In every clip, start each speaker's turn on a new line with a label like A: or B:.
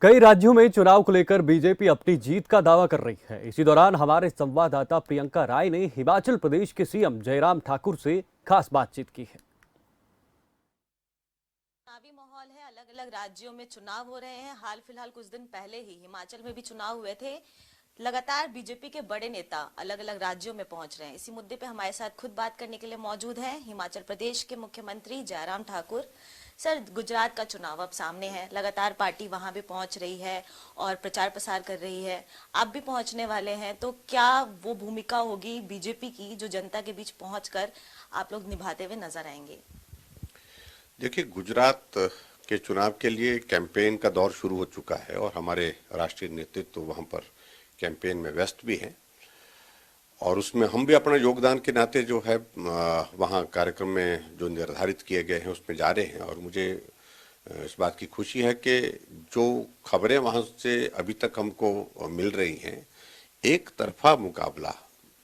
A: कई राज्यों में चुनाव को लेकर बीजेपी अपनी जीत का दावा कर रही है। इसी दौरान हमारे संवाददाता प्रियंका राय ने हिमाचल प्रदेश के सीएम जयराम ठाकुर से खास बातचीत की है।
B: चुनावी माहौल है, अलग अलग राज्यों में चुनाव हो रहे हैं। हाल फिलहाल कुछ दिन पहले ही हिमाचल में भी चुनाव हुए थे। लगातार बीजेपी के बड़े नेता अलग अलग राज्यों में पहुंच रहे हैं। इसी मुद्दे पे हमारे साथ खुद बात करने के लिए मौजूद हैं हिमाचल प्रदेश के मुख्यमंत्री जयराम ठाकुर। सर, गुजरात का चुनाव अब सामने है, लगातार पार्टी वहां भी पहुंच रही है और प्रचार प्रसार कर रही है। आप भी पहुंचने वाले हैं, तो क्या वो भूमिका होगी बीजेपी की जो जनता के बीच पहुंचकर आप लोग निभाते हुए नजर आएंगे?
C: देखिए, गुजरात के चुनाव के लिए कैंपेन का दौर शुरू हो चुका है और हमारे राष्ट्रीय नेतृत्व वहां पर कैंपेन में व्यस्त भी हैं और उसमें हम भी अपना योगदान के नाते जो है वहां कार्यक्रम में जो निर्धारित किए गए हैं उसमें जा रहे हैं। और मुझे इस बात की खुशी है कि जो खबरें वहां से अभी तक हमको मिल रही हैं, एक तरफा मुकाबला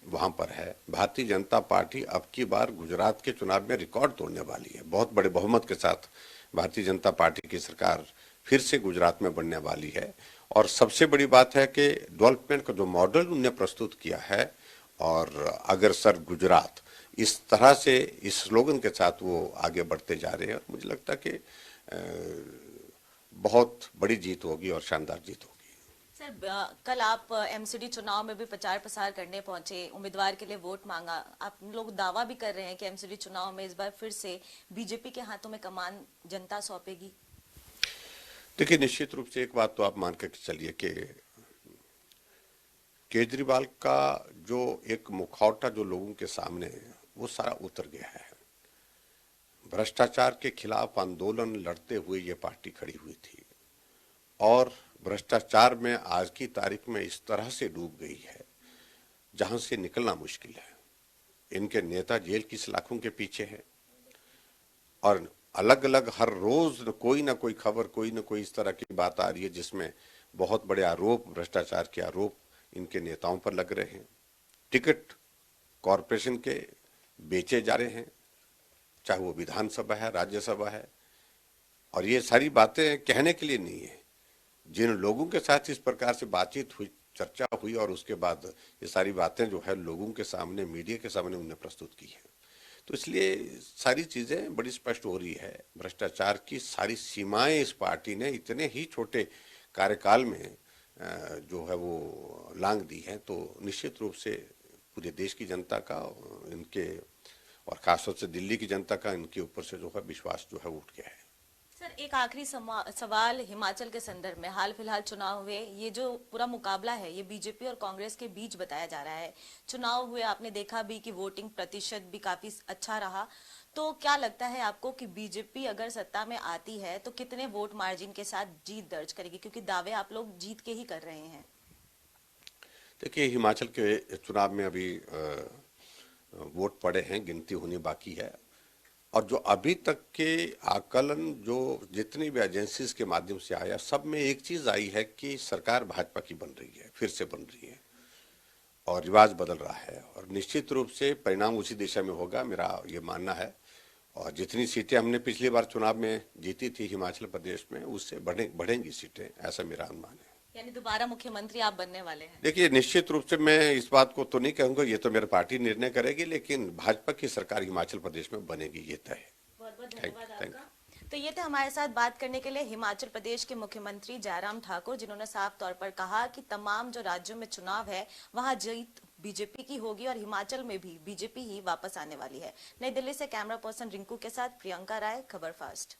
C: वहां पर है। भारतीय जनता पार्टी अब की बार गुजरात के चुनाव में रिकॉर्ड तोड़ने वाली है। बहुत बड़े बहुमत के साथ भारतीय जनता पार्टी की सरकार फिर से गुजरात में बनने वाली है। और सबसे बड़ी बात है कि डेवलपमेंट का जो मॉडल उन्होंने प्रस्तुत किया है, और अगर सर गुजरात इस तरह से इस स्लोगन के साथ वो आगे बढ़ते जा रहे हैं, मुझे लगता है कि बहुत बड़ी जीत होगी और शानदार जीत होगी।
B: सर, कल आप एमसीडी चुनाव में भी प्रचार प्रसार करने पहुंचे, उम्मीदवार के लिए वोट मांगा। आप लोग दावा भी कर रहे हैं कि एमसीडी चुनाव में इस बार फिर से बीजेपी के हाथों में कमान जनता सौंपेगी।
C: देखिए, निश्चित रूप से एक बात तो आप मान के चलिए कि केजरीवाल का जो एक मुखौटा जो लोगों के सामने है वो सारा उतर गया है। भ्रष्टाचार के खिलाफ आंदोलन लड़ते हुए ये पार्टी खड़ी हुई थी और भ्रष्टाचार में आज की तारीख में इस तरह से डूब गई है जहां से निकलना मुश्किल है। इनके नेता जेल की सलाखों के पीछे हैं और अलग अलग हर रोज कोई ना कोई खबर, कोई ना कोई इस तरह की बात आ रही है जिसमें बहुत बड़े आरोप, भ्रष्टाचार के आरोप इनके नेताओं पर लग रहे हैं। टिकट कॉरपोरेशन के बेचे जा रहे हैं, चाहे वो विधानसभा है, राज्यसभा है। और ये सारी बातें कहने के लिए नहीं है। जिन लोगों के साथ इस प्रकार से बातचीत हुई, चर्चा हुई और उसके बाद ये सारी बातें जो है लोगों के सामने, मीडिया के सामने उन्होंने प्रस्तुत की है, तो इसलिए सारी चीजें बड़ी स्पष्ट हो रही है। भ्रष्टाचार की सारी सीमाएं इस पार्टी ने इतने ही छोटे कार्यकाल में जो है वो लांघ दी है। तो निश्चित रूप से पूरे देश की जनता का, इनके और खासतौर से दिल्ली की जनता का इनके ऊपर से जो है विश्वास जो है उठ गया है।
B: सर, एक आखिरी सवाल हिमाचल के संदर्भ में। हाल फिलहाल चुनाव हुए, ये जो पूरा मुकाबला है ये बीजेपी और कांग्रेस के बीच बताया जा रहा है। चुनाव हुए, आपने देखा भी कि वोटिंग प्रतिशत भी काफी अच्छा रहा। तो क्या लगता है आपको कि बीजेपी अगर सत्ता में आती है तो कितने वोट मार्जिन के साथ जीत दर्ज करेगी, क्योंकि दावे आप लोग जीत के ही कर रहे हैं?
C: देखिए, हिमाचल के चुनाव में अभी वोट पड़े हैं, गिनती होनी बाकी है। और जो अभी तक के आकलन जो जितनी भी एजेंसीज के माध्यम से आया, सब में एक चीज आई है कि सरकार भाजपा की बन रही है, फिर से बन रही है और रिवाज बदल रहा है। और निश्चित रूप से परिणाम उसी दिशा में होगा, मेरा ये मानना है। और जितनी सीटें हमने पिछली बार चुनाव में जीती थी हिमाचल प्रदेश में, उससे बढ़ेंगी सीटें, ऐसा मेरा अनुमान है।
B: यानी दोबारा मुख्यमंत्री आप बनने वाले हैं?
C: देखिए, निश्चित रूप से मैं इस बात को तो नहीं कहूंगा, ये तो मेरी पार्टी निर्णय करेगी, लेकिन भाजपा की सरकार हिमाचल प्रदेश में बनेगी, ये तय है।
B: बहुत बहुत
C: थैंक
B: धन्यवाद
C: थैंक
B: आपका। तो ये थे हमारे साथ बात करने के लिए हिमाचल प्रदेश के मुख्यमंत्री जयराम ठाकुर, जिन्होंने साफ तौर पर कहा कि तमाम जो राज्यों में चुनाव है वहां जीत बीजेपी की होगी और हिमाचल में भी बीजेपी ही वापस आने वाली है। नई दिल्ली से कैमरा पर्सन रिंकू के साथ प्रियंका राय, खबर फास्ट।